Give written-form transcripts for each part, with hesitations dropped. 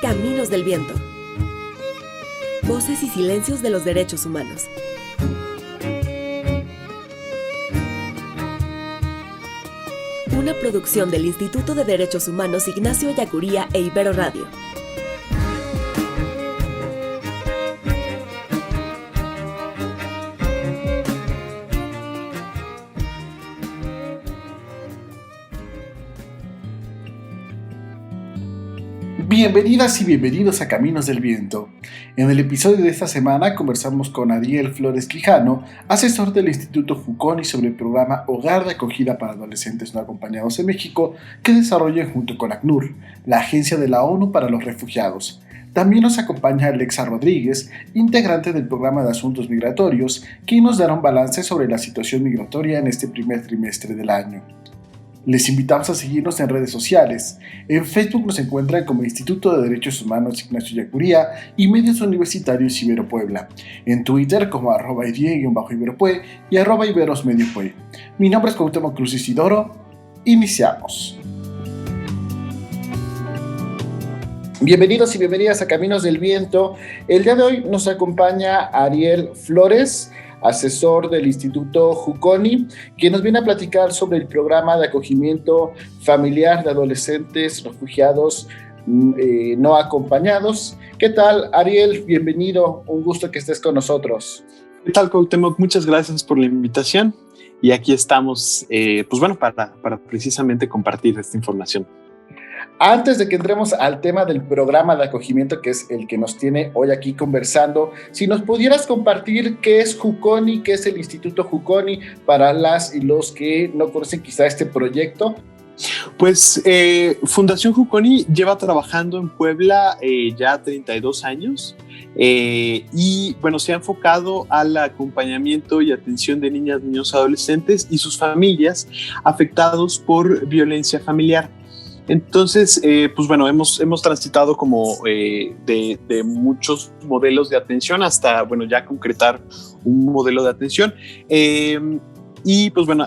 Caminos del Viento. Voces y silencios de los derechos humanos. Una producción del Instituto de Derechos Humanos Ignacio Ellacuría e Ibero Radio. Bienvenidas y bienvenidos a Caminos del Viento. En el episodio de esta semana conversamos con Ariel Flores Quijano, asesor del Instituto Juconi sobre el programa Hogar de Acogida para Adolescentes No Acompañados en México, que desarrollan junto con ACNUR, la Agencia de la ONU para los Refugiados. También nos acompaña Alexa Rodríguez, integrante del Programa de Asuntos Migratorios, quien nos dará un balance sobre la situación migratoria en este primer trimestre del año. Les invitamos a seguirnos en redes sociales. En Facebook nos encuentran como Instituto de Derechos Humanos Ignacio Ellacuría y Medios Universitarios Ibero Puebla. En Twitter como @idie_iberopue y @iberosmediopue. Mi nombre es Cuauhtémoc Cruz Isidoro. Iniciamos. Bienvenidos y bienvenidas a Caminos del Viento. El día de hoy nos acompaña Ariel Flores, asesor del Instituto Juconi, quien nos viene a platicar sobre el programa de acogimiento familiar de adolescentes refugiados no acompañados. ¿Qué tal, Ariel? Bienvenido, un gusto que estés con nosotros. ¿Qué tal, Cuauhtémoc? Muchas gracias por la invitación y aquí estamos, para precisamente compartir esta información. Antes de que entremos al tema del programa de acogimiento, que es el que nos tiene hoy aquí conversando, si nos pudieras compartir qué es Juconi, qué es el Instituto Juconi, para las y los que no conocen quizá este proyecto. Pues Fundación Juconi lleva trabajando en Puebla ya 32 años y bueno, se ha enfocado al acompañamiento y atención de niñas, niños, adolescentes y sus familias afectados por violencia familiar. Entonces, hemos transitado como de muchos modelos de atención hasta, ya concretar un modelo de atención.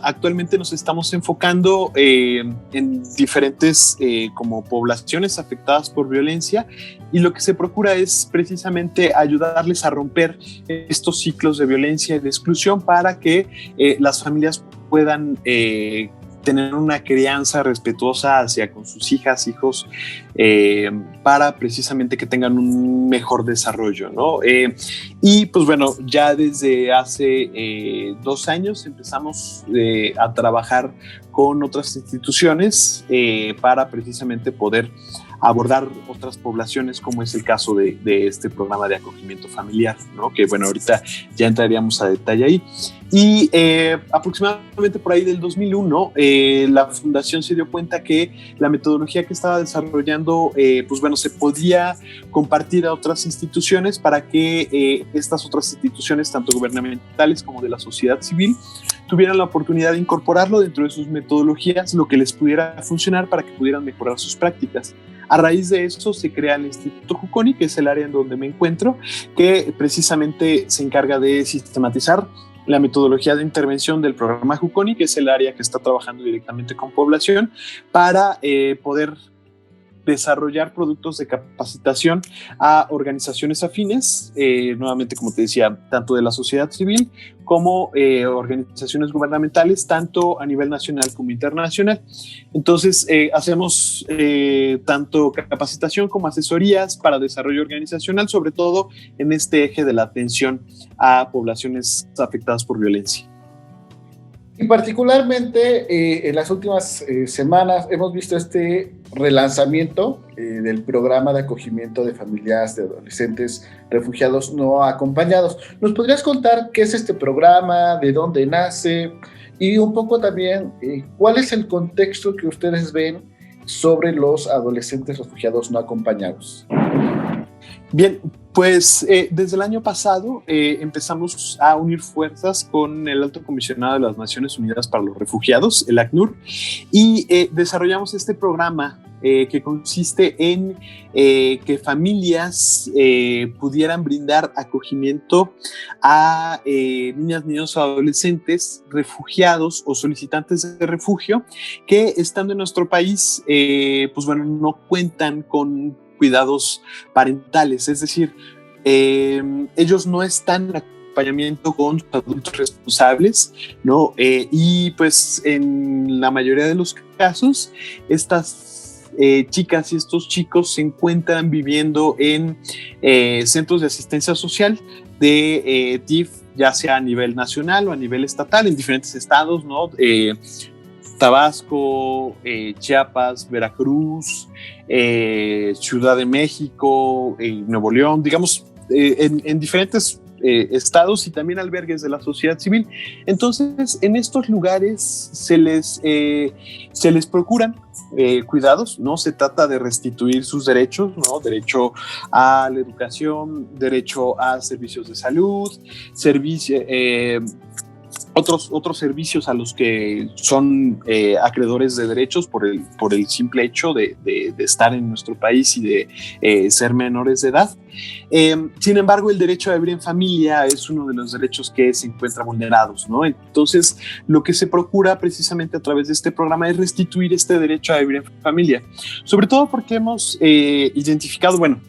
Actualmente nos estamos enfocando en diferentes como poblaciones afectadas por violencia y lo que se procura es precisamente ayudarles a romper estos ciclos de violencia y de exclusión para que las familias puedan tener una crianza respetuosa hacia con sus hijas, hijos, para precisamente que tengan un mejor desarrollo, ¿no? Ya desde hace 2 años empezamos a trabajar con otras instituciones para precisamente poder abordar otras poblaciones, como es el caso de este programa de acogimiento familiar, ¿no? Que ahorita ya entraríamos a detalle ahí. Y aproximadamente por ahí del 2001, la fundación se dio cuenta que la metodología que estaba desarrollando, se podía compartir a otras instituciones para que estas otras instituciones, tanto gubernamentales como de la sociedad civil, tuvieran la oportunidad de incorporarlo dentro de sus metodologías, lo que les pudiera funcionar para que pudieran mejorar sus prácticas. A raíz de eso se crea el Instituto Juconi, que es el área en donde me encuentro, que precisamente se encarga de sistematizar la metodología de intervención del programa Juconi, que es el área que está trabajando directamente con población, para poder desarrollar productos de capacitación a organizaciones afines, nuevamente, como te decía, tanto de la sociedad civil como organizaciones gubernamentales, tanto a nivel nacional como internacional. Entonces, hacemos tanto capacitación como asesorías para desarrollo organizacional, sobre todo en este eje de la atención a poblaciones afectadas por violencia. Y particularmente en las últimas semanas hemos visto este relanzamiento del programa de acogimiento de familias de adolescentes refugiados no acompañados. ¿Nos podrías contar qué es este programa, de dónde nace y un poco también cuál es el contexto que ustedes ven sobre los adolescentes refugiados no acompañados? Bien, pues desde el año pasado empezamos a unir fuerzas con el Alto Comisionado de las Naciones Unidas para los Refugiados, el ACNUR, y desarrollamos este programa que consiste en que familias pudieran brindar acogimiento a niñas, niños o adolescentes refugiados o solicitantes de refugio que estando en nuestro país, pues bueno, no cuentan con cuidados parentales, es decir, ellos no están en acompañamiento con adultos responsables, ¿no? Y pues en la mayoría de los casos, estas chicas y estos chicos se encuentran viviendo en centros de asistencia social de TIF, ya sea a nivel nacional o a nivel estatal, en diferentes estados, ¿no? Tabasco, Chiapas, Veracruz, Ciudad de México, Nuevo León, digamos, en diferentes estados y también albergues de la sociedad civil. Entonces, en estos lugares se les procuran cuidados, no se trata de restituir sus derechos, ¿no? Derecho a la educación, derecho a servicios de salud, otros servicios a los que son acreedores de derechos por el simple hecho de estar en nuestro país y de ser menores de edad. Sin embargo, el derecho a vivir en familia es uno de los derechos que se encuentra vulnerados, ¿no? Entonces, lo que se procura precisamente a través de este programa es restituir este derecho a vivir en familia, sobre todo porque hemos identificado, bueno,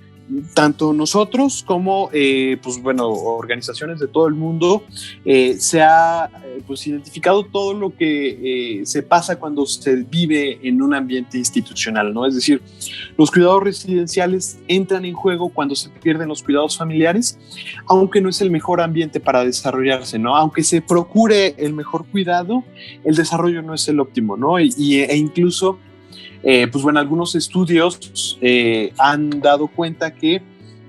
tanto nosotros como pues bueno, organizaciones de todo el mundo, se ha pues identificado todo lo que se pasa cuando se vive en un ambiente institucional, ¿no? Es decir, los cuidados residenciales entran en juego cuando se pierden los cuidados familiares, aunque no es el mejor ambiente para desarrollarse, ¿no? Aunque se procure el mejor cuidado, el desarrollo no es el óptimo, ¿no? E incluso pues bueno, algunos estudios han dado cuenta que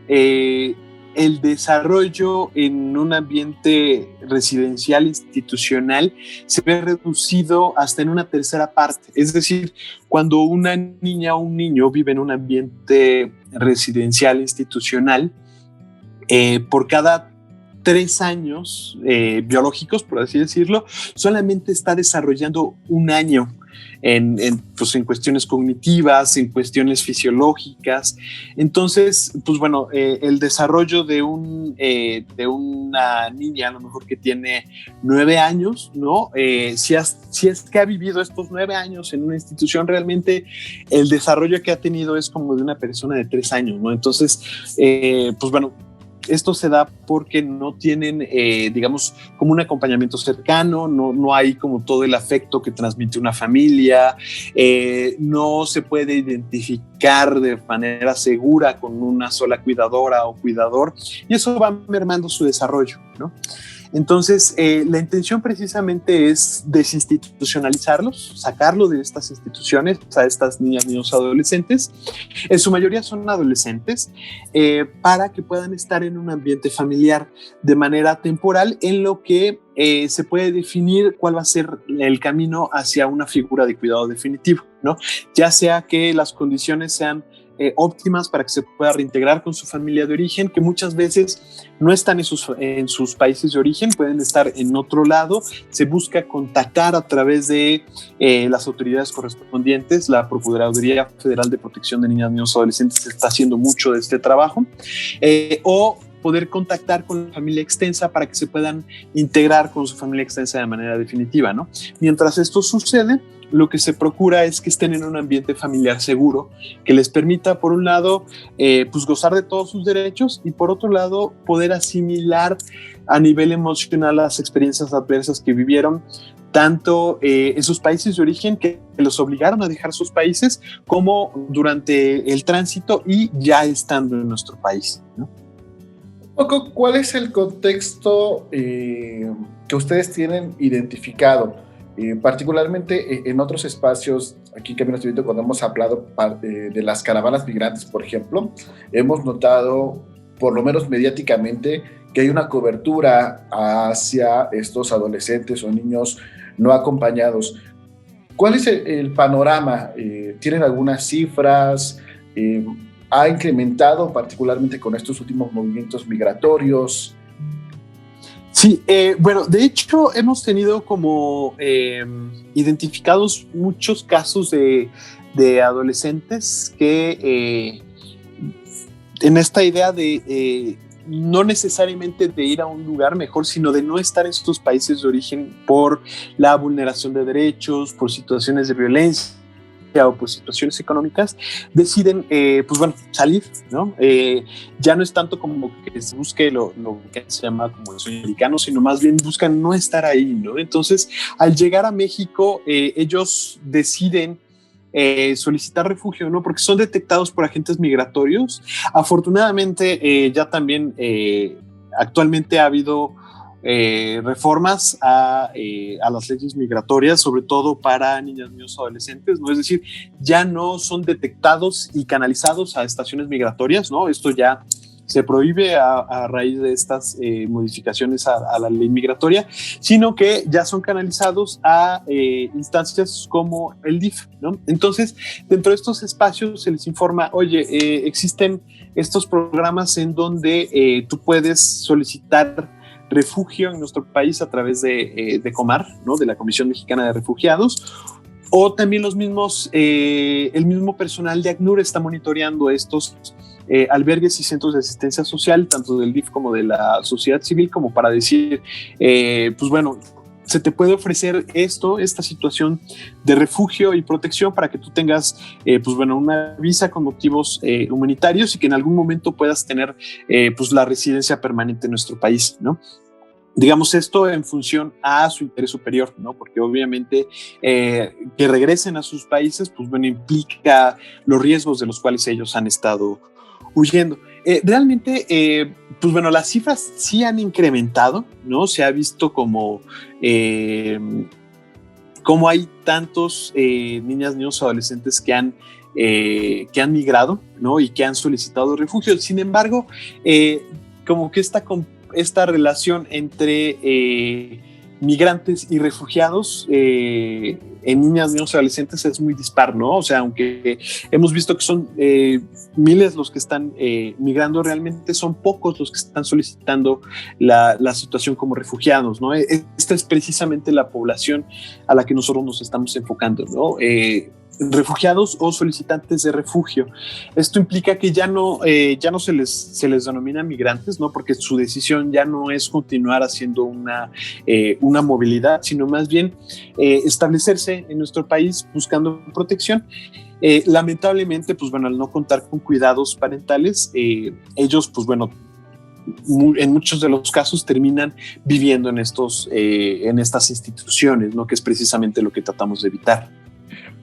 el desarrollo en un ambiente residencial institucional se ve reducido hasta en una tercera parte. Es decir, cuando una niña o un niño vive en un ambiente residencial institucional, por cada 3 años biológicos, por así decirlo, solamente está desarrollando un año pues en cuestiones cognitivas, en cuestiones fisiológicas. Entonces, pues bueno, el desarrollo de una niña, a lo mejor que tiene 9 años, ¿no? Si es que ha vivido estos 9 años en una institución, realmente el desarrollo que ha tenido es como de una persona de 3 años, ¿no? Entonces, pues bueno, esto se da porque no tienen, digamos, como un acompañamiento cercano, no hay como todo el afecto que transmite una familia, no se puede identificar de manera segura con una sola cuidadora o cuidador, y eso va mermando su desarrollo, ¿no? Entonces, la intención precisamente es desinstitucionalizarlos, sacarlo de estas instituciones a estas niñas, niños, adolescentes. En su mayoría son adolescentes, para que puedan estar en un ambiente familiar de manera temporal, en lo que se puede definir cuál va a ser el camino hacia una figura de cuidado definitivo, ¿no? Ya sea que las condiciones sean óptimas para que se pueda reintegrar con su familia de origen, que muchas veces no están en sus países de origen, pueden estar en otro lado. Se busca contactar a través de las autoridades correspondientes. La Procuraduría Federal de Protección de Niñas, Niños y Adolescentes está haciendo mucho de este trabajo, o poder contactar con la familia extensa para que se puedan integrar con su familia extensa de manera definitiva, ¿no? Mientras esto sucede, lo que se procura es que estén en un ambiente familiar seguro, que les permita, por un lado, pues gozar de todos sus derechos, y por otro lado, poder asimilar a nivel emocional las experiencias adversas que vivieron, tanto en sus países de origen, que los obligaron a dejar sus países, como durante el tránsito y ya estando en nuestro país, ¿no? ¿Cuál es el contexto que ustedes tienen identificado? Particularmente en otros espacios, aquí en Caminos del Viento, cuando hemos hablado de las caravanas migrantes, por ejemplo, hemos notado, por lo menos mediáticamente, que hay una cobertura hacia estos adolescentes o niños no acompañados. ¿Cuál es el panorama? ¿Tienen algunas cifras? ¿Ha incrementado particularmente con estos últimos movimientos migratorios? Sí, bueno, de hecho hemos tenido como identificados muchos casos de de adolescentes que en esta idea de no necesariamente de ir a un lugar mejor, sino de no estar en estos países de origen por la vulneración de derechos, por situaciones de violencia o por situaciones económicas, deciden pues bueno, salir, ¿no? Ya no es tanto como que se busque lo que se llama como el sueño americano, sino más bien buscan no estar ahí, ¿no? Entonces, al llegar a México, ellos deciden solicitar refugio, ¿no? Porque son detectados por agentes migratorios. Afortunadamente, ya también actualmente ha habido reformas a las leyes migratorias, sobre todo para niñas, niños, adolescentes, ¿no? Es decir, ya no son detectados y canalizados a estaciones migratorias, ¿no? Esto ya se prohíbe a raíz de estas modificaciones a la ley migratoria, sino que ya son canalizados a instancias como el DIF, ¿no? Entonces, dentro de estos espacios se les informa, oye, existen estos programas en donde tú puedes solicitar refugio en nuestro país a través de Comar, ¿no? De la Comisión Mexicana de Refugiados, o también los mismos, el mismo personal de ACNUR está monitoreando estos albergues y centros de asistencia social, tanto del DIF como de la sociedad civil, como para decir, pues bueno, se te puede ofrecer esta situación de refugio y protección para que tú tengas, pues bueno, una visa con motivos humanitarios y que en algún momento puedas tener, pues la residencia permanente en nuestro país, ¿no? Digamos esto en función a su interés superior, ¿no? Porque obviamente que regresen a sus países, pues bueno, implica los riesgos de los cuales ellos han estado huyendo. Realmente, pues bueno, las cifras sí han incrementado, ¿no? Se ha visto como hay tantos niñas, niños, adolescentes que han migrado, ¿no? Y que han solicitado refugio. Sin embargo, como que esta relación entre migrantes y refugiados en niñas, niños, adolescentes es muy dispar, ¿no? O sea, aunque hemos visto que son miles los que están migrando, realmente son pocos los que están solicitando la situación como refugiados, ¿no? Esta es precisamente la población a la que nosotros nos estamos enfocando, ¿no? Refugiados o solicitantes de refugio. Esto implica que ya no se les denomina migrantes, ¿no? Porque su decisión ya no es continuar haciendo una movilidad, sino más bien establecerse en nuestro país buscando protección. Lamentablemente, pues bueno, al no contar con cuidados parentales, ellos, pues bueno, en muchos de los casos terminan viviendo en estas instituciones, ¿no? Que es precisamente lo que tratamos de evitar.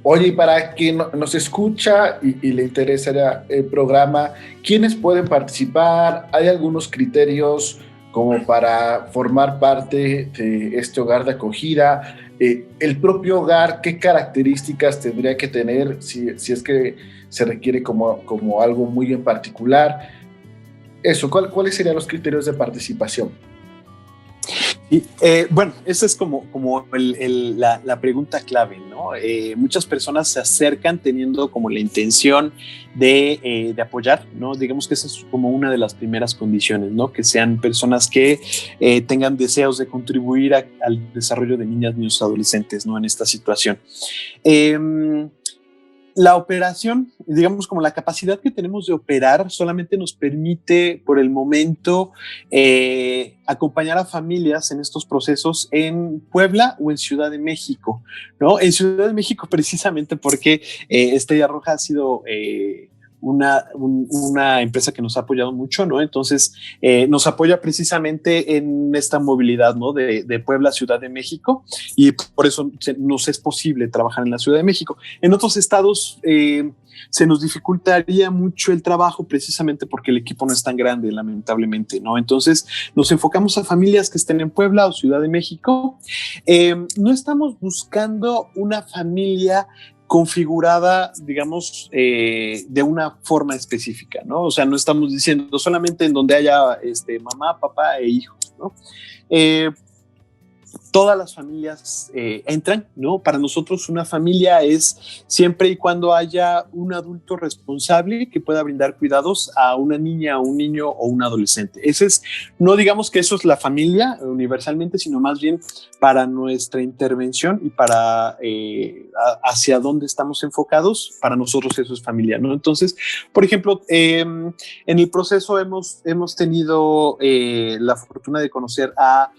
Oye, y para quien nos escucha y le interesa el programa, ¿quiénes pueden participar? ¿Hay algunos criterios como para formar parte de este hogar de acogida? El propio hogar, ¿qué características tendría que tener si es que se requiere como algo muy en particular? Eso, ¿cuáles serían los criterios de participación? Y, bueno, esa es como la pregunta clave, ¿no? Muchas personas se acercan teniendo como la intención de apoyar, ¿no? Digamos que esa es como una de las primeras condiciones, ¿no? Que sean personas que tengan deseos de contribuir al desarrollo de niñas, niños, adolescentes, ¿no? En esta situación. La operación, digamos como la capacidad que tenemos de operar solamente nos permite por el momento acompañar a familias en estos procesos en Puebla o en Ciudad de México, ¿no? En Ciudad de México precisamente porque Estrella Roja ha sido una empresa que nos ha apoyado mucho, ¿no? Entonces nos apoya precisamente en esta movilidad, ¿no? De Puebla a Ciudad de México, y por eso nos es posible trabajar en la Ciudad de México. En otros estados se nos dificultaría mucho el trabajo precisamente porque el equipo no es tan grande, lamentablemente, ¿no? Entonces nos enfocamos a familias que estén en Puebla o Ciudad de México. No estamos buscando una familia configurada, digamos, de una forma específica, ¿no? O sea, no estamos diciendo solamente en donde haya mamá, papá e hijos, ¿no? todas las familias entran, ¿no? Para nosotros una familia es siempre y cuando haya un adulto responsable que pueda brindar cuidados a una niña, a un niño o un adolescente. Ese es, no digamos que eso es la familia universalmente, sino más bien para nuestra intervención y para hacia dónde estamos enfocados, para nosotros eso es familia, ¿no? Entonces, por ejemplo, en el proceso hemos tenido la fortuna de conocer a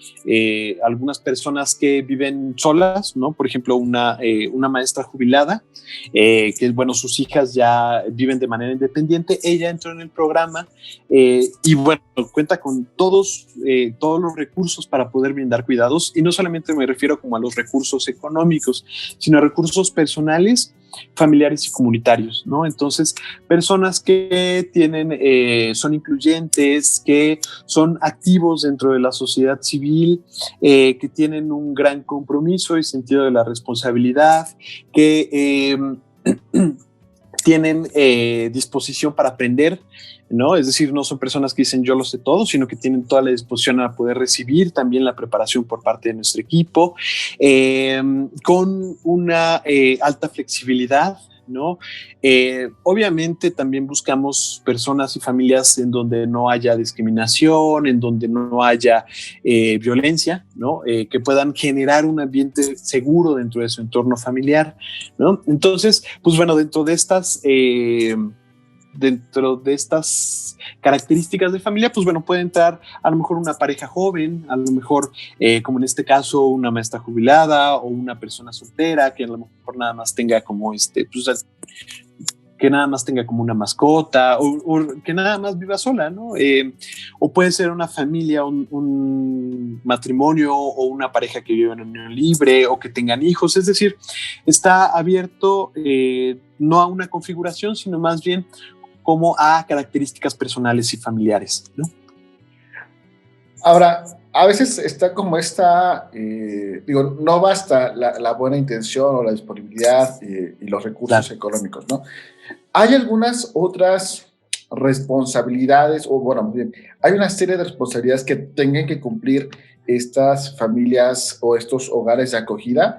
algunas personas que viven solas, ¿no? Por ejemplo, una maestra jubilada, que bueno, sus hijas ya viven de manera independiente. Ella entró en el programa y bueno, cuenta con todos los recursos para poder brindar cuidados, y no solamente me refiero como a los recursos económicos, sino a recursos personales, familiares y comunitarios, ¿no? Entonces, personas que son incluyentes, que son activos dentro de la sociedad civil, que tienen un gran compromiso y sentido de la responsabilidad, que tienen disposición para aprender, ¿no? Es decir, no son personas que dicen yo lo sé todo, sino que tienen toda la disposición a poder recibir también la preparación por parte de nuestro equipo, con una alta flexibilidad, ¿no? Obviamente también buscamos personas y familias en donde no haya discriminación, en donde no haya violencia, ¿no? Que puedan generar un ambiente seguro dentro de su entorno familiar, ¿no? Entonces, pues bueno, dentro de estas características de familia, pues bueno, puede entrar a lo mejor una pareja joven, a lo mejor, como en este caso, una maestra jubilada o una persona soltera que a lo mejor nada más tenga como pues, que nada más tenga como una mascota, o que nada más viva sola, ¿no? O puede ser una familia, un matrimonio o una pareja que vive en unión libre o que tengan hijos. Es decir, está abierto no a una configuración, sino más bien como a características personales y familiares, ¿no? Ahora, a veces está como no basta la buena intención o la disponibilidad y los recursos económicos, ¿no? Hay algunas otras responsabilidades, o bueno, bien, hay una serie de responsabilidades que tengan que cumplir estas familias o estos hogares de acogida.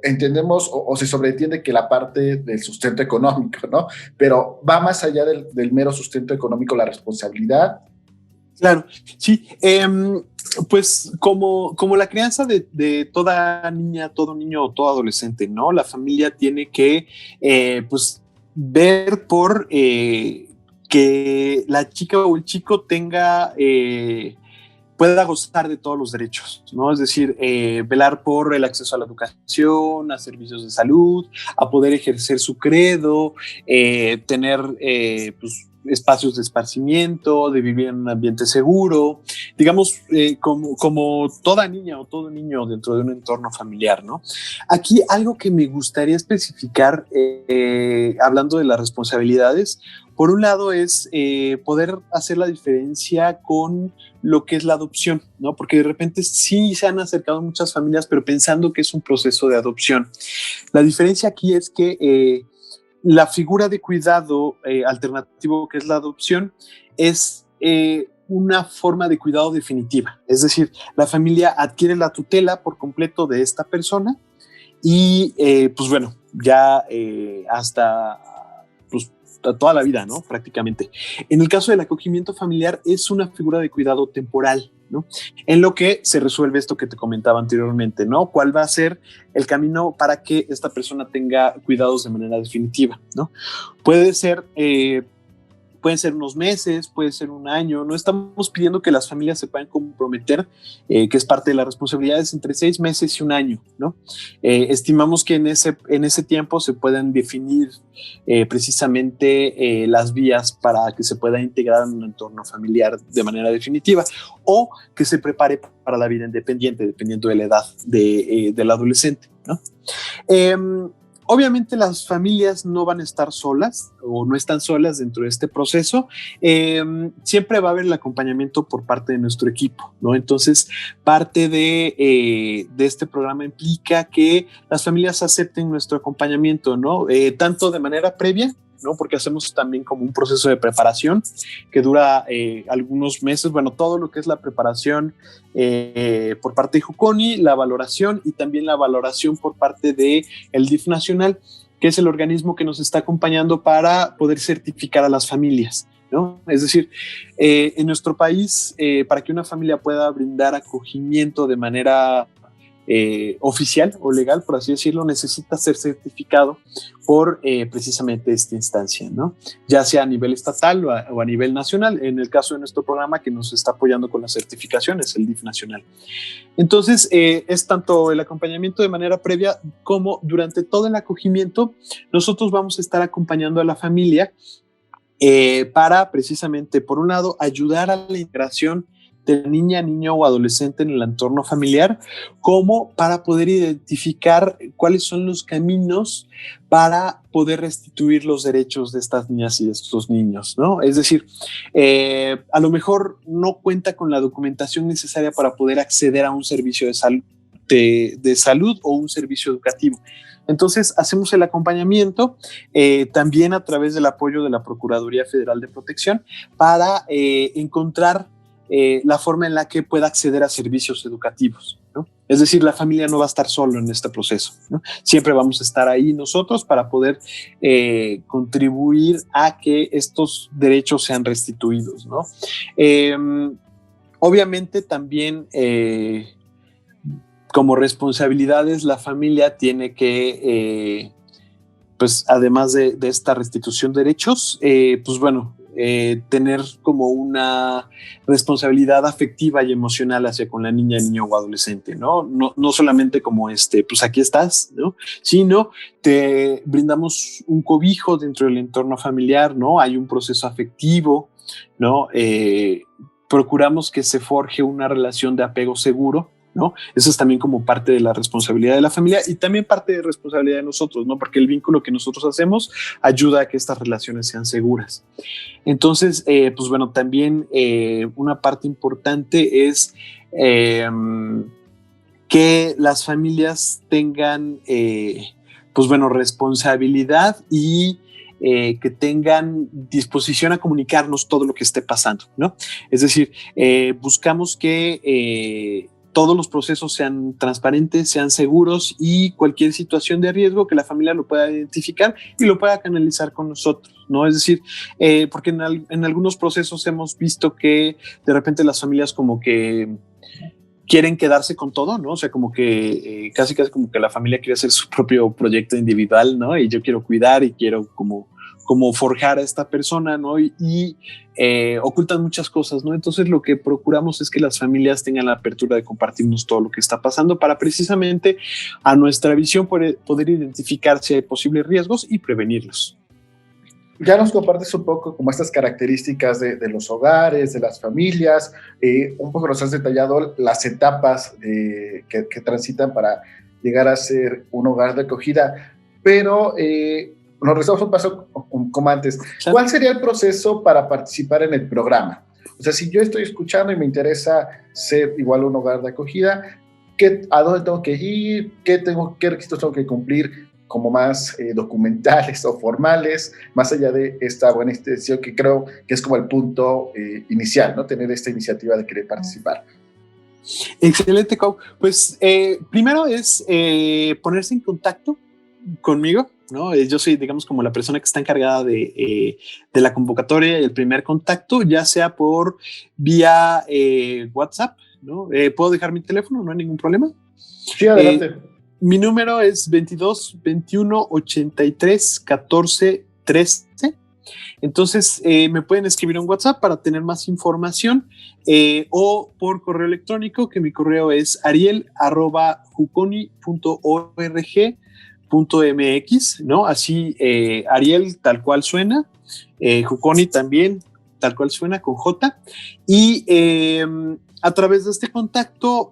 Entendemos o se sobreentiende que la parte del sustento económico, ¿no? Pero va más allá del mero sustento económico, la responsabilidad. Claro, sí. Pues como la crianza de toda niña, todo niño o todo adolescente, ¿no? La familia tiene que, pues, ver por que la chica o el chico pueda gozar de todos los derechos, ¿no? Es decir, velar por el acceso a la educación, a servicios de salud, a poder ejercer su credo, tener pues, espacios de esparcimiento, de vivir en un ambiente seguro, digamos, como toda niña o todo niño dentro de un entorno familiar, ¿no? Aquí algo que me gustaría especificar, hablando de las responsabilidades, por un lado es poder hacer la diferencia con lo que es la adopción, ¿no? Porque de repente sí se han acercado muchas familias, pero pensando que es un proceso de adopción. La diferencia aquí es que la figura de cuidado alternativo que es la adopción es una forma de cuidado definitiva. Es decir, la familia adquiere la tutela por completo de esta persona y pues bueno, ya hasta pues, toda la vida, ¿no? Prácticamente. En el caso del acogimiento familiar es una figura de cuidado temporal, ¿no? En lo que se resuelve esto que te comentaba anteriormente, ¿no? ¿Cuál va a ser el camino para que esta persona tenga cuidados de manera definitiva, ¿no? Pueden ser unos meses, puede ser un año. No estamos pidiendo que las familias se puedan comprometer, que es parte de las responsabilidades, entre 6 meses y un año, ¿no? Estimamos que en ese tiempo se pueden definir precisamente las vías para que se pueda integrar en un entorno familiar de manera definitiva o que se prepare para la vida independiente, dependiendo de la edad del adolescente, ¿no? Obviamente las familias no van a estar solas o no están solas dentro de este proceso. Siempre va a haber el acompañamiento por parte de nuestro equipo, ¿no? Entonces, parte de este programa implica que las familias acepten nuestro acompañamiento, ¿no? Tanto de manera previa ¿no? Porque hacemos también como un proceso de preparación que dura algunos meses, bueno, todo lo que es la preparación por parte de Juconi, la valoración y también la valoración por parte del DIF nacional, que es el organismo que nos está acompañando para poder certificar a las familias, ¿no? Es decir, en nuestro país, para que una familia pueda brindar acogimiento de manera oficial o legal, por así decirlo, necesita ser certificado por precisamente esta instancia, ¿no? Ya sea a nivel estatal o a nivel nacional, en el caso de nuestro programa que nos está apoyando con las certificaciones, el DIF nacional. Entonces, es tanto el acompañamiento de manera previa como durante todo el acogimiento, nosotros vamos a estar acompañando a la familia para precisamente, por un lado, ayudar a la integración de niña, niño o adolescente en el entorno familiar, como para poder identificar cuáles son los caminos para poder restituir los derechos de estas niñas y de estos niños, ¿no? Es decir, a lo mejor no cuenta con la documentación necesaria para poder acceder a un servicio de salud o un servicio educativo. Entonces, hacemos el acompañamiento también a través del apoyo de la Procuraduría Federal de Protección para encontrar la forma en la que pueda acceder a servicios educativos, ¿no? Es decir, la familia no va a estar solo en este proceso, ¿no? Siempre vamos a estar ahí nosotros para poder contribuir a que estos derechos sean restituidos, ¿no? Obviamente también como responsabilidades la familia tiene que pues además de esta restitución de derechos, pues bueno, tener como una responsabilidad afectiva y emocional hacia con la niña, niño o adolescente, ¿no? No solamente como pues aquí estás, ¿no? Sino te brindamos un cobijo dentro del entorno familiar, ¿no? Hay un proceso afectivo, ¿no? Procuramos que se forje una relación de apego seguro, ¿no? Eso es también como parte de la responsabilidad de la familia y también parte de responsabilidad de nosotros, ¿no? Porque el vínculo que nosotros hacemos ayuda a que estas relaciones sean seguras. Entonces, pues bueno, también una parte importante es que las familias tengan, pues bueno, responsabilidad y que tengan disposición a comunicarnos todo lo que esté pasando, ¿no? Es decir, buscamos que todos los procesos sean transparentes, sean seguros y cualquier situación de riesgo que la familia lo pueda identificar y lo pueda canalizar con nosotros, ¿no? Es decir, porque en algunos procesos hemos visto que de repente las familias como que quieren quedarse con todo, ¿no? O sea, como que casi como que la familia quiere hacer su propio proyecto individual, ¿no? Y yo quiero cuidar y quiero como forjar a esta persona, ¿no? Y ocultan muchas cosas, ¿no? Entonces lo que procuramos es que las familias tengan la apertura de compartirnos todo lo que está pasando para precisamente a nuestra visión poder identificar si hay posibles riesgos y prevenirlos. Ya nos compartes un poco como estas características de los hogares, de las familias, un poco nos has detallado las etapas que transitan para llegar a ser un hogar de acogida, pero nos regresamos un paso como antes. ¿Cuál sería el proceso para participar en el programa? O sea, si yo estoy escuchando y me interesa ser igual un hogar de acogida, ¿a dónde tengo que ir? ¿Qué requisitos tengo que cumplir como más documentales o formales, más allá de esta buena intención que creo que es como el punto inicial, ¿no? Tener esta iniciativa de querer participar. Excelente, Cau. Pues primero es ponerse en contacto conmigo, ¿no? Yo soy, digamos, como la persona que está encargada de la convocatoria y el primer contacto, ya sea por vía WhatsApp, ¿no? ¿Puedo dejar mi teléfono? ¿No hay ningún problema? Sí, adelante. Mi número es 22 21 83 14 13. Entonces me pueden escribir un WhatsApp para tener más información o por correo electrónico, que mi correo es ariel@juconi.org.mx, ¿no? Así Ariel tal cual suena, Juconi también tal cual suena con J, y a través de este contacto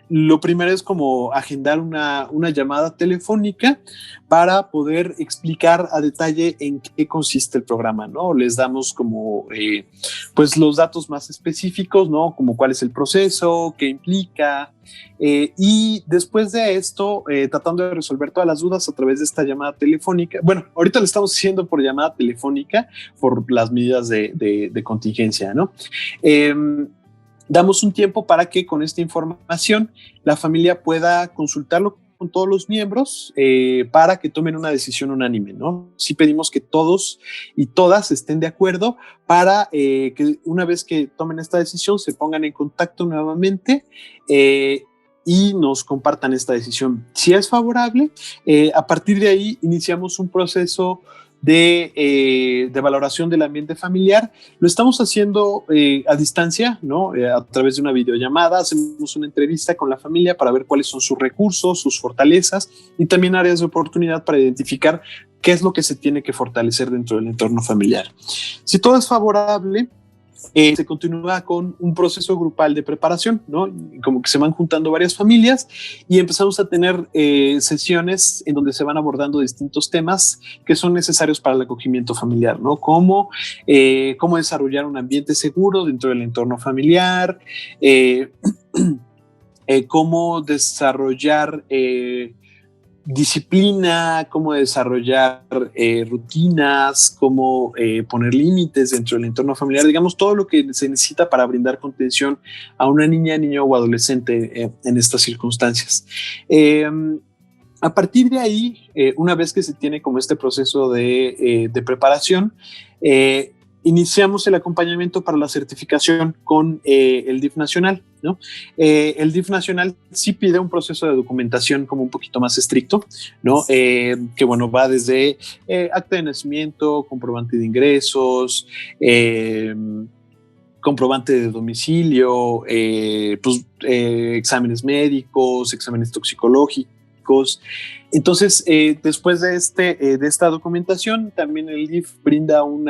lo primero es como agendar una llamada telefónica para poder explicar a detalle en qué consiste el programa, ¿no? Les damos como pues los datos más específicos, ¿no? Como cuál es el proceso, qué implica, y después de esto, tratando de resolver todas las dudas a través de esta llamada telefónica. Bueno, ahorita lo estamos haciendo por llamada telefónica por las medidas de contingencia, ¿no? Damos un tiempo para que con esta información la familia pueda consultarlo con todos los miembros para que tomen una decisión unánime, ¿no? Sí pedimos que todos y todas estén de acuerdo para que una vez que tomen esta decisión se pongan en contacto nuevamente y nos compartan esta decisión. Si es favorable, a partir de ahí iniciamos un proceso de valoración del ambiente familiar. Lo estamos haciendo a distancia, ¿no? A través de una videollamada, hacemos una entrevista con la familia para ver cuáles son sus recursos, sus fortalezas y también áreas de oportunidad para identificar qué es lo que se tiene que fortalecer dentro del entorno familiar. Si todo es favorable, se continúa con un proceso grupal de preparación, ¿no? Como que se van juntando varias familias y empezamos a tener sesiones en donde se van abordando distintos temas que son necesarios para el acogimiento familiar, ¿no? Cómo desarrollar un ambiente seguro dentro del entorno familiar, cómo desarrollar disciplina, cómo desarrollar rutinas, cómo poner límites dentro del entorno familiar, digamos, todo lo que se necesita para brindar contención a una niña, niño o adolescente en estas circunstancias. A partir de ahí, una vez que se tiene como este proceso de preparación, iniciamos el acompañamiento para la certificación con el DIF nacional, ¿no? El DIF nacional sí pide un proceso de documentación como un poquito más estricto, ¿no? Que bueno, va desde acta de nacimiento, comprobante de ingresos, comprobante de domicilio, exámenes médicos, exámenes toxicológicos. Entonces, después de esta documentación, también el DIF brinda un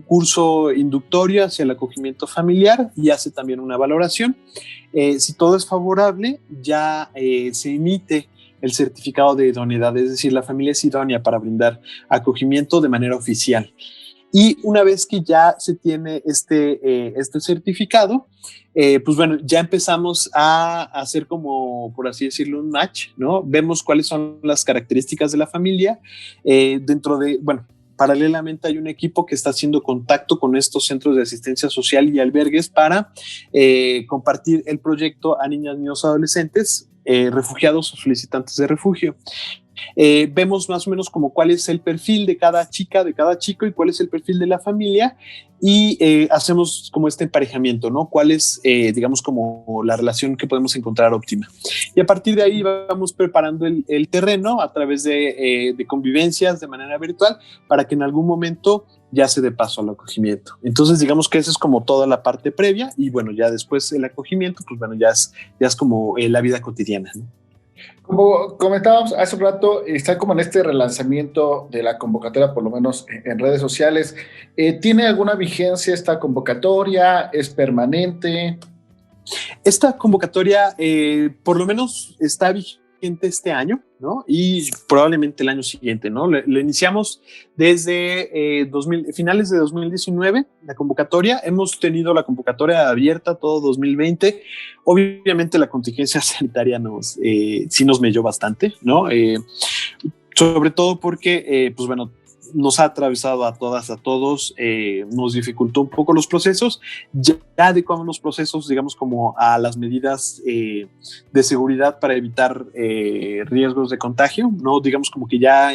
curso inductorio hacia el acogimiento familiar y hace también una valoración. Si todo es favorable, ya se emite el certificado de idoneidad, es decir, la familia es idónea para brindar acogimiento de manera oficial. Y una vez que ya se tiene este certificado, pues bueno, ya empezamos a hacer como, por así decirlo, un match, ¿no? Vemos cuáles son las características de la familia. Paralelamente hay un equipo que está haciendo contacto con estos centros de asistencia social y albergues para compartir el proyecto a niñas, niños, adolescentes, refugiados o solicitantes de refugio. Vemos más o menos como cuál es el perfil de cada chica, de cada chico y cuál es el perfil de la familia y hacemos como este emparejamiento, ¿no? Cuál es, digamos, como la relación que podemos encontrar óptima. Y a partir de ahí vamos preparando el terreno a través de convivencias de manera virtual para que en algún momento ya se dé paso al acogimiento. Entonces, digamos que esa es como toda la parte previa y bueno, ya después el acogimiento, pues bueno, ya es como la vida cotidiana, ¿no? Como comentábamos hace un rato, está como en este relanzamiento de la convocatoria, por lo menos en redes sociales. ¿Tiene alguna vigencia esta convocatoria? ¿Es permanente? Esta convocatoria por lo menos está vigente este año, ¿no? Y probablemente el año siguiente, ¿no? Le iniciamos desde finales de 2019, la convocatoria. Hemos tenido la convocatoria abierta todo 2020. Obviamente la contingencia sanitaria sí nos melló bastante, ¿no? Sobre todo porque, pues bueno, nos ha atravesado a todas, a todos, nos dificultó un poco los procesos. Ya adecuamos los procesos, digamos, como a las medidas de seguridad para evitar riesgos de contagio, ¿no? Digamos como que ya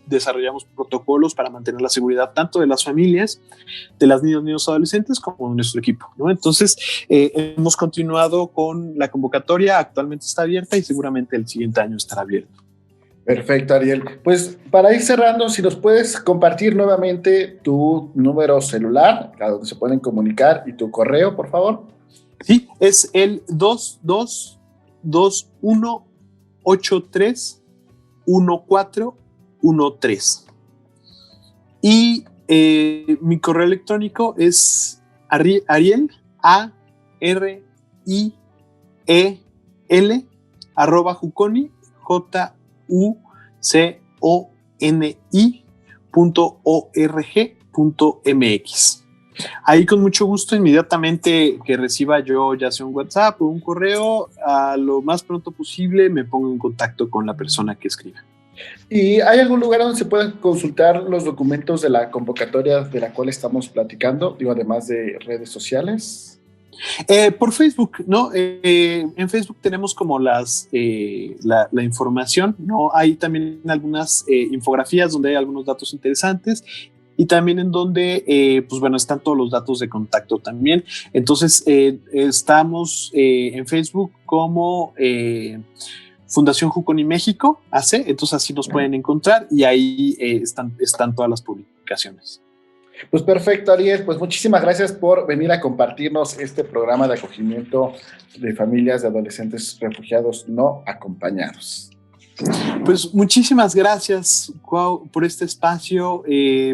desarrollamos protocolos para mantener la seguridad tanto de las familias, de las niños, niños, adolescentes, como de nuestro equipo, ¿no? Entonces, hemos continuado con la convocatoria, actualmente está abierta y seguramente el siguiente año estará abierto. Perfecto, Ariel. Pues para ir cerrando, si nos puedes compartir nuevamente tu número celular, a donde se pueden comunicar, y tu correo, por favor. Sí, es el 2221831413. Y mi correo electrónico es Ariel, juconi, juconi.org.mx. Ahí con mucho gusto, inmediatamente que reciba yo ya sea un WhatsApp o un correo, a lo más pronto posible me pongo en contacto con la persona que escriba. ¿Y hay algún lugar donde se pueden consultar los documentos de la convocatoria de la cual estamos platicando? Digo, además de redes sociales. Por Facebook, ¿no? En Facebook tenemos como la información, ¿no? Hay también algunas infografías donde hay algunos datos interesantes y también en donde, pues bueno, están todos los datos de contacto también. Entonces, estamos en Facebook como Fundación Juconi México, AC, entonces así nos pueden encontrar y ahí están todas las publicaciones. Pues perfecto, Ariel, pues muchísimas gracias por venir a compartirnos este programa de acogimiento de familias de adolescentes refugiados no acompañados. Pues muchísimas gracias, Cuau, por este espacio.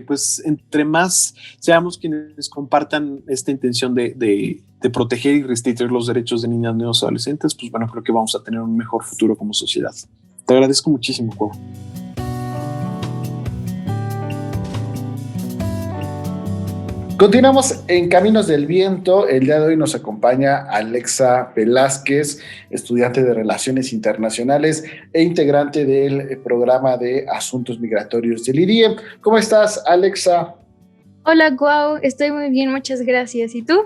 Pues entre más seamos quienes compartan esta intención de proteger y restringir los derechos de niñas, niños y adolescentes, pues bueno, creo que vamos a tener un mejor futuro como sociedad. Te agradezco muchísimo, Cuau. Continuamos en Caminos del Viento. El día de hoy nos acompaña Alexa Velázquez, estudiante de Relaciones Internacionales e integrante del programa de Asuntos Migratorios del IDIE. ¿Cómo estás, Alexa? Hola, Cuau. Estoy muy bien, muchas gracias. ¿Y tú?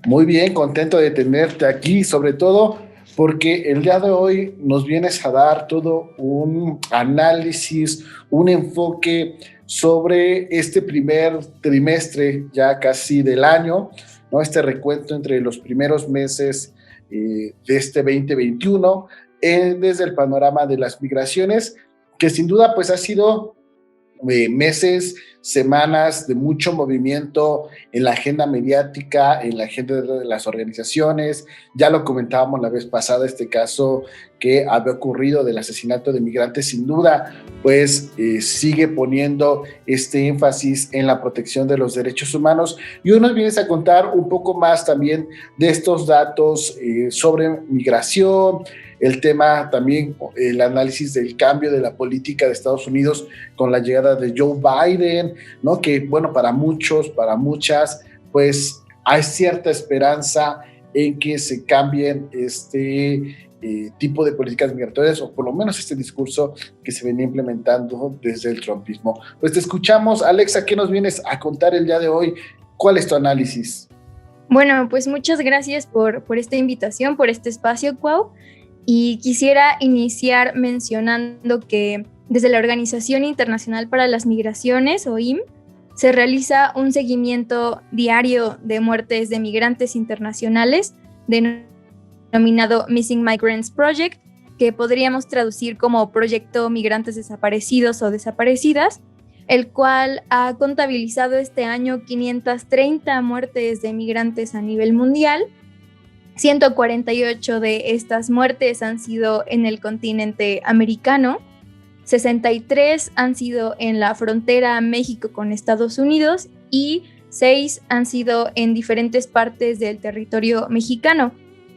Muy bien, contento de tenerte aquí, sobre todo porque el día de hoy nos vienes a dar todo un análisis, un enfoque sobre este primer trimestre ya casi del año, ¿no? Este recuento entre los primeros meses de este 2021 desde el panorama de las migraciones, que sin duda pues ha sido meses, semanas de mucho movimiento en la agenda mediática, en la agenda de las organizaciones. Ya lo comentábamos la vez pasada, este caso que había ocurrido del asesinato de migrantes, sin duda, pues sigue poniendo este énfasis en la protección de los derechos humanos. Y hoy nos vienes a contar un poco más también de estos datos sobre migración, el tema también, el análisis del cambio de la política de Estados Unidos con la llegada de Joe Biden, ¿no? Que, bueno, para muchos, para muchas, pues hay cierta esperanza en que se cambien tipo de políticas migratorias, o por lo menos este discurso que se venía implementando desde el trumpismo. Pues te escuchamos, Alexa, ¿qué nos vienes a contar el día de hoy? ¿Cuál es tu análisis? Bueno, pues muchas gracias por esta invitación, por este espacio, Cuau. Y quisiera iniciar mencionando que desde la Organización Internacional para las Migraciones, OIM, se realiza un seguimiento diario de muertes de migrantes internacionales denominado Missing Migrants Project, que podríamos traducir como Proyecto Migrantes Desaparecidos o Desaparecidas, el cual ha contabilizado este año 530 muertes de migrantes a nivel mundial. 148 de estas muertes han sido en el continente americano, 63 han sido en la frontera México con Estados Unidos y 6 han sido en diferentes partes del territorio mexicano.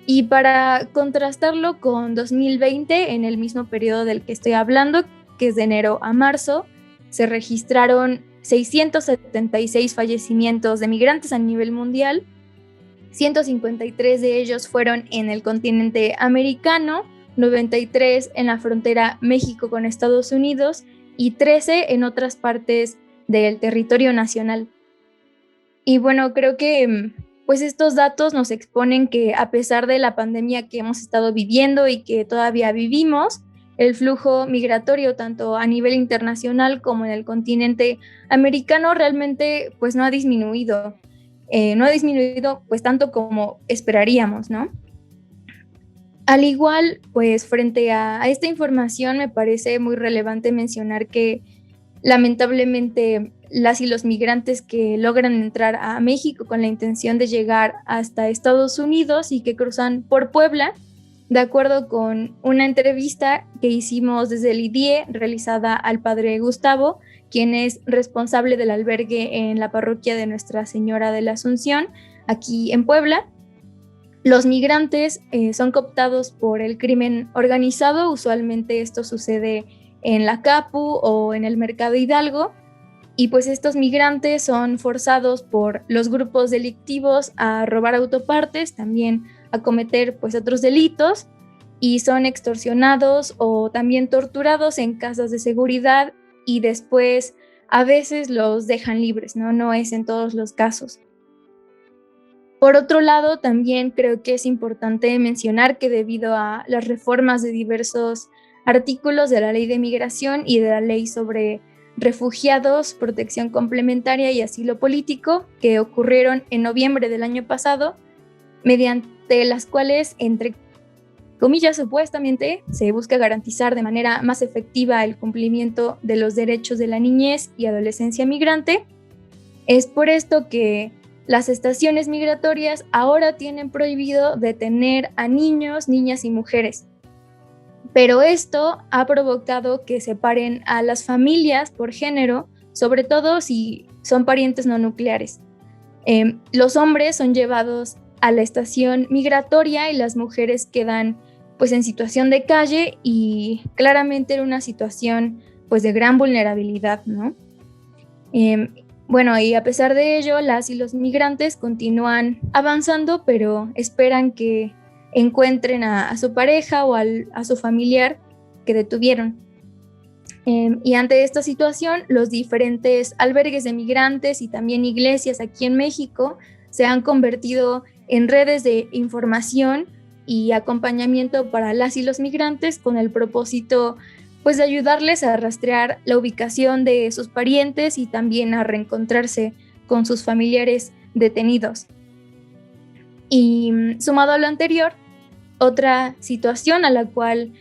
Y para contrastarlo con 2020, en el mismo periodo del que estoy hablando, que es de enero a marzo, se registraron 676 fallecimientos de migrantes a nivel mundial. 153 de ellos fueron en el continente americano, 93 en la frontera México con Estados Unidos y 13 en otras partes del territorio nacional. Y bueno, creo que pues estos datos nos exponen que a pesar de la pandemia que hemos estado viviendo y que todavía vivimos, el flujo migratorio tanto a nivel internacional como en el continente americano realmente pues no ha disminuido. No ha disminuido pues tanto como esperaríamos, ¿no? Al igual, pues frente a esta información me parece muy relevante mencionar que lamentablemente las y los migrantes que logran entrar a México con la intención de llegar hasta Estados Unidos y que cruzan por Puebla, de acuerdo con una entrevista que hicimos desde el IDIE realizada al padre Gustavo, quien es responsable del albergue en la parroquia de Nuestra Señora de la Asunción, aquí en Puebla, Los migrantes son cooptados por el crimen organizado. Usualmente esto sucede en la Capu o en el Mercado Hidalgo, y pues estos migrantes son forzados por los grupos delictivos a robar autopartes, también a cometer pues otros delitos, y son extorsionados o también torturados en casas de seguridad, y después a veces los dejan libres, ¿no? No es en todos los casos. Por otro lado, también creo que es importante mencionar que debido a las reformas de diversos artículos de la Ley de Migración y de la Ley sobre Refugiados, Protección Complementaria y Asilo Político, que ocurrieron en noviembre del año pasado, mediante las cuales, entre comillas, supuestamente, se busca garantizar de manera más efectiva el cumplimiento de los derechos de la niñez y adolescencia migrante. Es por esto que las estaciones migratorias ahora tienen prohibido detener a niños, niñas y mujeres. Pero esto ha provocado que separen a las familias por género, sobre todo si son parientes no nucleares. Los hombres son llevados a la estación migratoria y las mujeres quedan pues en situación de calle, y claramente era una situación pues de gran vulnerabilidad, ¿no? Bueno, y a pesar de ello, las y los migrantes continúan avanzando, pero esperan que encuentren a su pareja o a su familiar que detuvieron. Y ante esta situación, los diferentes albergues de migrantes y también iglesias aquí en México se han convertido en redes de información y acompañamiento para las y los migrantes, con el propósito pues de ayudarles a rastrear la ubicación de sus parientes y también a reencontrarse con sus familiares detenidos. Y sumado a lo anterior, otra situación a la cual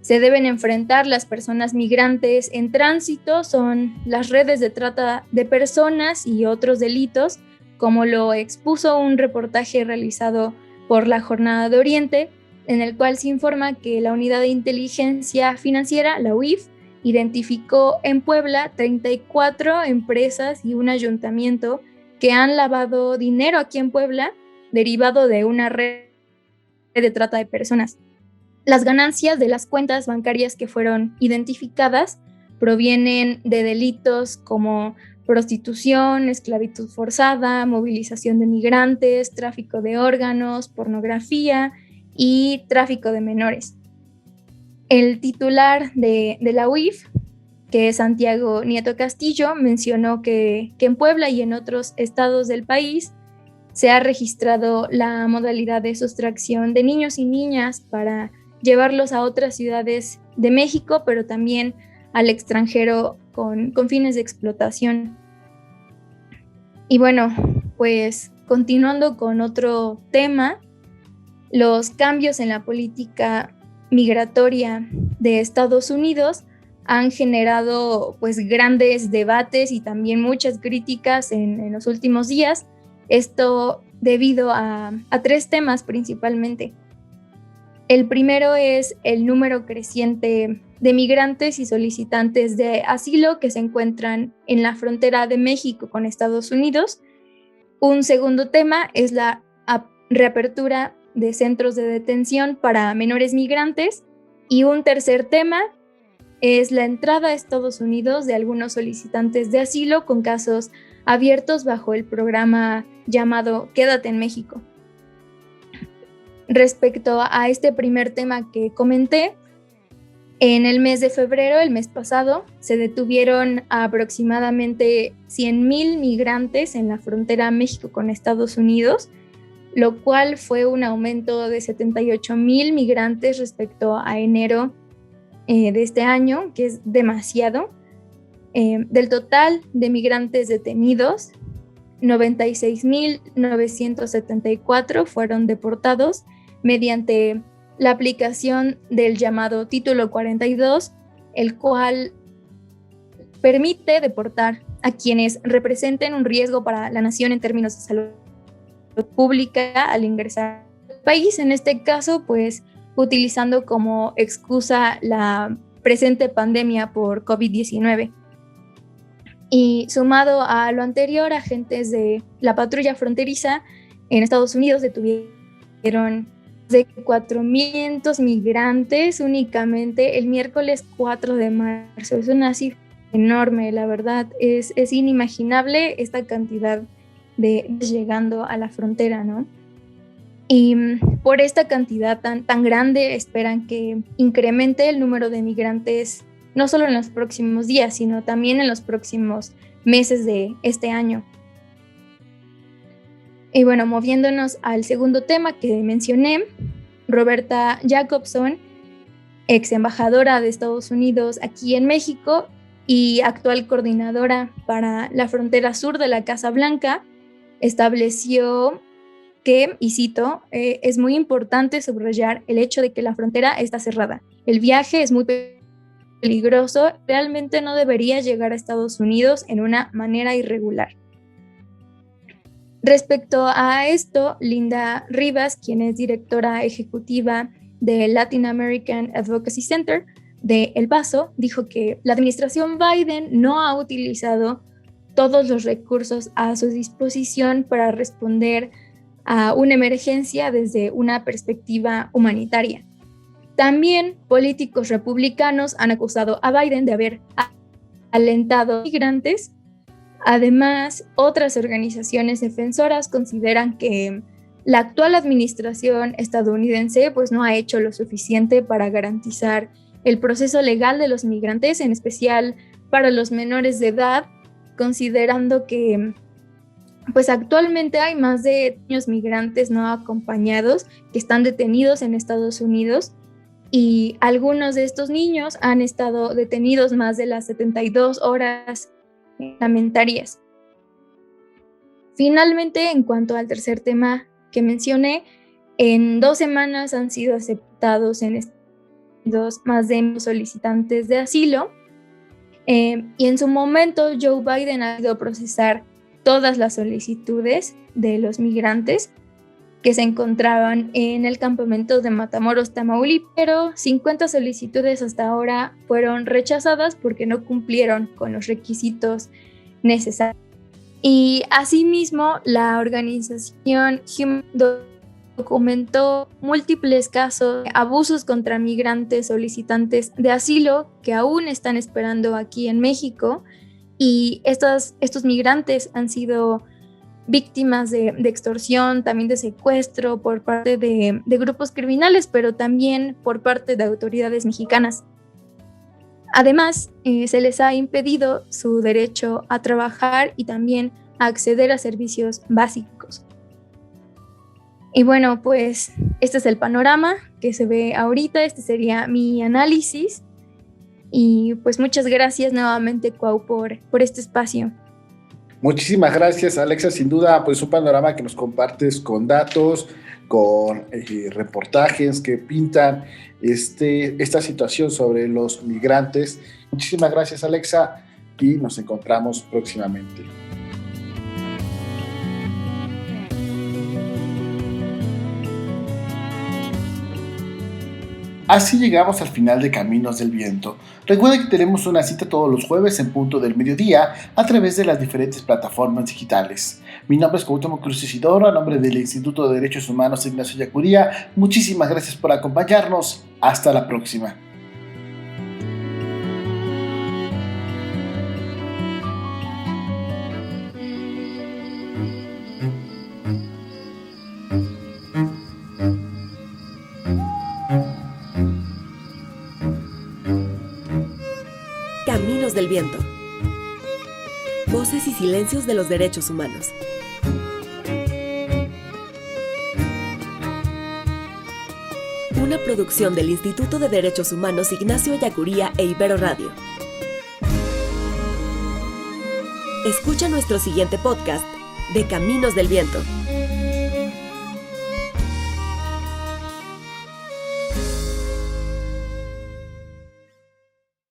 se deben enfrentar las personas migrantes en tránsito son las redes de trata de personas y otros delitos, como lo expuso un reportaje realizado por la Jornada de Oriente, en el cual se informa que la Unidad de Inteligencia Financiera, la UIF, identificó en Puebla 34 empresas y un ayuntamiento que han lavado dinero aquí en Puebla derivado de una red de trata de personas. Las ganancias de las cuentas bancarias que fueron identificadas provienen de delitos como prostitución, esclavitud forzada, movilización de migrantes, tráfico de órganos, pornografía y tráfico de menores. El titular de la UIF, que es Santiago Nieto Castillo, mencionó que en Puebla y en otros estados del país se ha registrado la modalidad de sustracción de niños y niñas para llevarlos a otras ciudades de México, pero también al extranjero con fines de explotación. Y bueno, pues continuando con otro tema, los cambios en la política migratoria de Estados Unidos han generado pues grandes debates y también muchas críticas en los últimos días. Esto debido a 3 temas principalmente. El primero es el número creciente de migrantes y solicitantes de asilo que se encuentran en la frontera de México con Estados Unidos. Un segundo tema es la reapertura de centros de detención para menores migrantes. Y un tercer tema es la entrada a Estados Unidos de algunos solicitantes de asilo con casos abiertos bajo el programa llamado Quédate en México. Respecto a este primer tema que comenté, en el mes de febrero, el mes pasado, se detuvieron aproximadamente 100,000 migrantes en la frontera México con Estados Unidos, lo cual fue un aumento de 78,000 migrantes respecto a enero de este año, que es demasiado. Del total de migrantes detenidos, 96,974 fueron deportados mediante la aplicación del llamado Título 42, el cual permite deportar a quienes representen un riesgo para la nación en términos de salud pública al ingresar al país, en este caso, pues utilizando como excusa la presente pandemia por COVID-19. Y sumado a lo anterior, agentes de la patrulla fronteriza en Estados Unidos detuvieron Fueron de 4.500 migrantes únicamente el miércoles 4 de marzo. Es una cifra enorme, la verdad. Es inimaginable esta cantidad de llegando a la frontera, ¿no? Y por esta cantidad tan grande esperan que incremente el número de migrantes no solo en los próximos días, sino también en los próximos meses de este año. Y bueno, moviéndonos al segundo tema que mencioné, Roberta Jacobson, ex embajadora de Estados Unidos aquí en México y actual coordinadora para la frontera sur de la Casa Blanca, estableció que, y cito, es muy importante subrayar el hecho de que la frontera está cerrada. El viaje es muy peligroso, realmente no debería llegar a Estados Unidos en una manera irregular. Respecto a esto, Linda Rivas, quien es directora ejecutiva de Latin American Advocacy Center de El Paso, dijo que la administración Biden no ha utilizado todos los recursos a su disposición para responder a una emergencia desde una perspectiva humanitaria. También políticos republicanos han acusado a Biden de haber alentado a migrantes. Además, otras organizaciones defensoras consideran que la actual administración estadounidense pues, no ha hecho lo suficiente para garantizar el proceso legal de los migrantes, en especial para los menores de edad, considerando que pues, actualmente hay más de niños migrantes no acompañados que están detenidos en Estados Unidos y algunos de estos niños han estado detenidos más de las 72 horas reglamentarias. Finalmente, en cuanto al tercer tema que mencioné, en 2 semanas han sido aceptados en Estados Unidos más de solicitantes de asilo y en su momento Joe Biden ha ido a procesar todas las solicitudes de los migrantes que se encontraban en el campamento de Matamoros, Tamaulipas, pero 50 solicitudes hasta ahora fueron rechazadas porque no cumplieron con los requisitos necesarios. Y asimismo, la organización Human documentó múltiples casos de abusos contra migrantes solicitantes de asilo que aún están esperando aquí en México, y estos migrantes han sido víctimas de extorsión, también de secuestro por parte de grupos criminales, pero también por parte de autoridades mexicanas. Además, se les ha impedido su derecho a trabajar y también a acceder a servicios básicos. Y bueno, pues este es el panorama que se ve ahorita, este sería mi análisis. Y pues muchas gracias nuevamente, Cuau, por este espacio. Muchísimas gracias, Alexa. Sin duda, pues un panorama que nos compartes con datos, con reportajes que pintan esta situación sobre los migrantes. Muchísimas gracias, Alexa, y nos encontramos próximamente. Así llegamos al final de Caminos del Viento. Recuerda que tenemos una cita todos los jueves en punto del mediodía a través de las diferentes plataformas digitales. Mi nombre es Cuauhtémoc Cruz Isidoro, a nombre del Instituto de Derechos Humanos Ignacio Ellacuría. Muchísimas gracias por acompañarnos. Hasta la próxima. Caminos del Viento. Voces y silencios de los derechos humanos. Una producción del Instituto de Derechos Humanos Ignacio Ellacuría e Ibero Radio. Escucha nuestro siguiente podcast de Caminos del Viento.